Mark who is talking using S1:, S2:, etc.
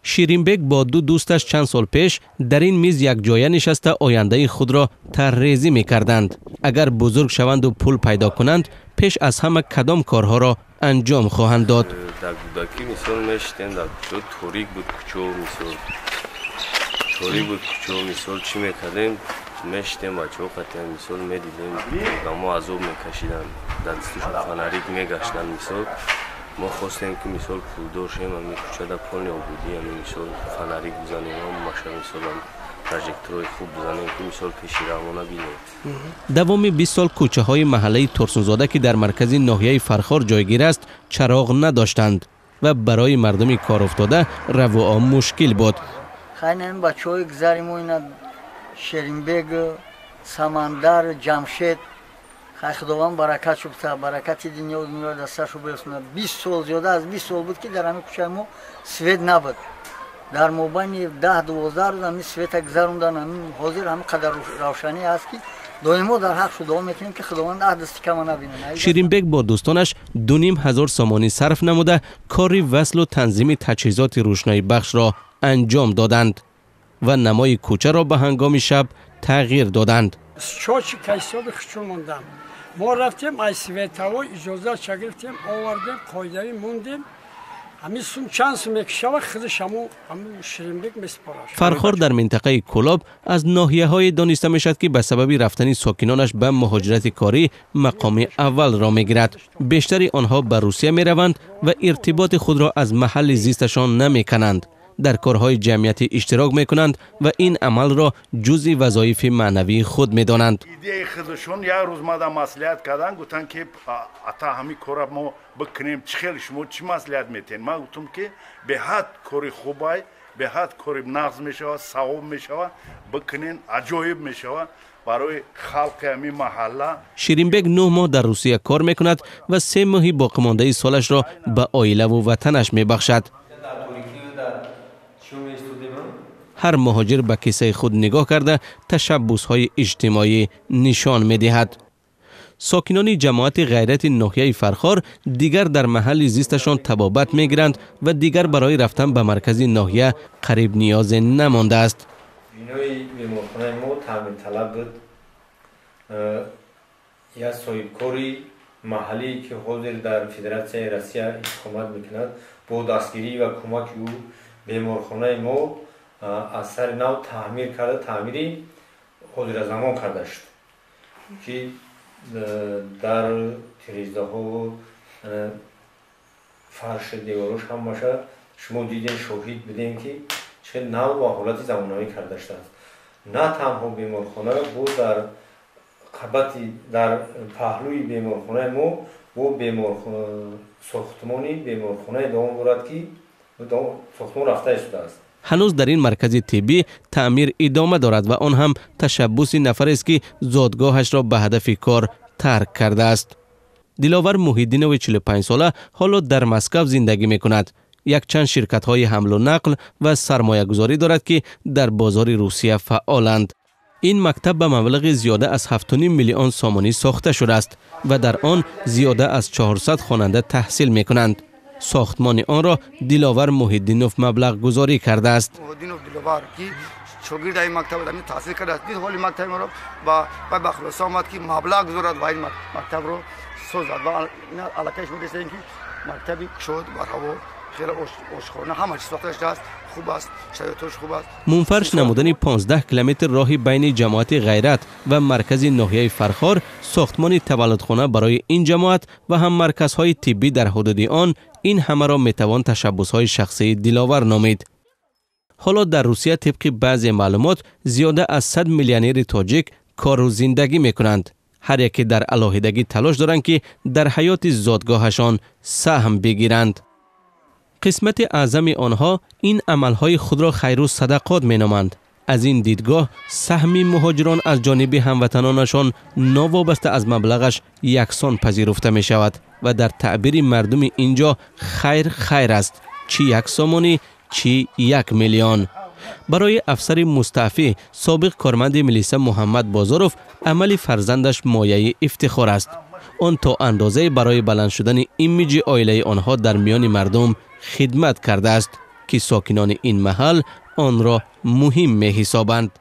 S1: شیرینبگ با دو دوستش چند سال پیش در این میز یک جایه نشسته آینده خود را طرحریزی می‌کردند. اگر بزرگ شوند و پول پیدا کنند، پیش از همه کدام کارها را انجام خواهند داد.
S2: در کودکی مثال میشتیم در کوچه توریک بود، کوچه مثال چی میکردیم میشتیم بچه ها قطعا مثال میدیدیم دما عذاب میکشیدن در دستشون فنریک میگشتن. مثال ما خواستیم که مثال پولدار شیم همی کوچه در پل نابودی همی مثال فنریک بزنیم هم ماشه مثال هم پروژکتورهای خوب بزنیم که مثال پیشی روانه بینیم.
S1: دوام 20 سال کوچه های محله ترسونزاده که در مرکز ناحیه فرخار جایگیر است چراغ نداشتند و برای مردم کار افتاده رو و آب مشکل بود.
S3: خیلی بچه های گذاریم و اینا شیرینبگ، سمندر، جمشید خداوند برکت شد تا برکت دنیا و دنیا دستشو برسونه. 20 سال زیاده از 20 سال بود که در همین کوچه ما سویت نبود. در مابین 10-12 روز همین سویت گذروندن. همین حاضر همین قدر روشنی است که دائما در حق شو دعا میکنیم که خداوند دست کم نبینه.
S1: شیرینبگ با دوستانش 2,500 سامانی صرف نموده کاری وصل و تنظیم تجهیزات روشنایی بخش را انجام دادند و نمای کوچه را به هنگام شب تغییر دادند.
S4: چاچی کیساب خشون موندم. ما رفتیم از سویتاوا اجازه گرفتیم آوردیم قایداری موندیم. همین سوم چند سوم یک شب خودش همون شیرینبگ میسپارد.
S1: فرخار در منطقه کلاب از ناحیه‌های دانسته میشد که به سبب رفتن ساکنانش به مهاجرت کاری مقام اول را میگیرد. بیشتری آنها به روسیه میروند و ارتباط خود را از محل زیستشان نمیکنند. در کارهای جمعیت اشتراک میکنند و این عمل را جزء وظایف معنوی خود میدانند.
S5: ایده خودشون یک روز ما مصلحت کردن گفتن که اتا همین کار ما بکنیم چخیل شما چی مصلحت میتین؟ ما گفتم که به حد کاری خوبه، به حد کاری نغز میشود، ثواب میشود، بکنین عجایب میشود برای خلق همین محله.
S1: شیرینبگ 9 ماه در روسیه کار میکند و 3 ماهی باقی مانده سالش را به عائله و وطنش میبخشد. هر مهاجر به کیسه خود نگاه کرده تشبس‌های اجتماعی نشان می‌دهد. ساکنان جماعت غیرت ناحیه فرخار دیگر در محل زیستشان تبابت می‌گیرند و دیگر برای رفتن به مرکز ناحیه قریب نیاز نمانده است.
S6: بینای بیمارخانه ما تامین طلب بود. یا صاحبکاری محلی که حاضر در فدراسیون روسیه اقامت می‌کند با دستگیری و کمک او بیمارخانه ما از سر نو تعمیر کرده، تعمیری حاضر زمان کرده شد که در تریزده ها و فرش دیواروش هم باشه. شما دیدین شاهد بدین که چه نو و حالت زمانهایی کرده شده است. نه تنها بیمارخانه را بود در قبطی در پهلوی بیمارخانه ما و ساختمانی بیمارخانه دوم بود که ساختمان رفته شده است.
S1: هنوز در این مرکز طبی تعمیر ادامه دارد و آن هم تشبس نفر است که زادگاهش را به هدف کار ترک کرده است. دلاور محیدینوی 45 ساله حالا در مسکو زندگی می کند. یک چند شرکت های حمل و نقل و سرمایه گذاری دارد که در بازار روسیه فعالند. این مکتب به مبلغ زیاده از 7.5 میلیون سامانی ساخته شده است و در آن زیاده از 400 خواننده تحصیل می کنند. ساختمان آن را دلاور محیدینوف مبلغ گذاری کرده است.
S7: محیدینوف دلاور که شاگرد این مکتب را تحصیل کرده است. دید حالی مکتب ما را با بخلص آمد که مبلغ گذارد و این مکتب را سازد و علاقهش می‌رسه اینکه مکتبی شد بر هوا خیلی آشکارانه همه چیز وقتش است، خوب است، شرایطش خوب است.
S1: منفرش نمودن 15 کیلومتر راهی بین جماعت غیرت و مرکز ناحیه فرخار ساختمان تولدخانه برای این جماعت و هم مرکزهای طبی در حدود آن، این همه را میتوان تشبس‌های شخصی دلاور نامید. حالا در روسیه طبق بعضی معلومات زیاده از 100 میلیونر تاجیک کار و زندگی میکنند. هر یکی در علاهیدگی تلاش دارند که در حیات زادگاهشان سهم بگیرند. قسمت اعظم آنها این عملهای خود را خیر و صدقات مینامند. از این دیدگاه سهم مهاجران از جانب هموطنانشان ناوابسته از مبلغش یکسان پذیرفته می شود و در تعبیر مردم اینجا خیر است، چی 1 سامانی چی 1 میلیون. برای افسر مستعفی سابق کارمند ملیسه محمد بازاروف عمل فرزندش مایه افتخار است. آن تا اندازه برای بلند شدن ایمیج عائله آنها در میان مردم خدمت کرده است که ساکنان این محل آن را مهم می حسابند.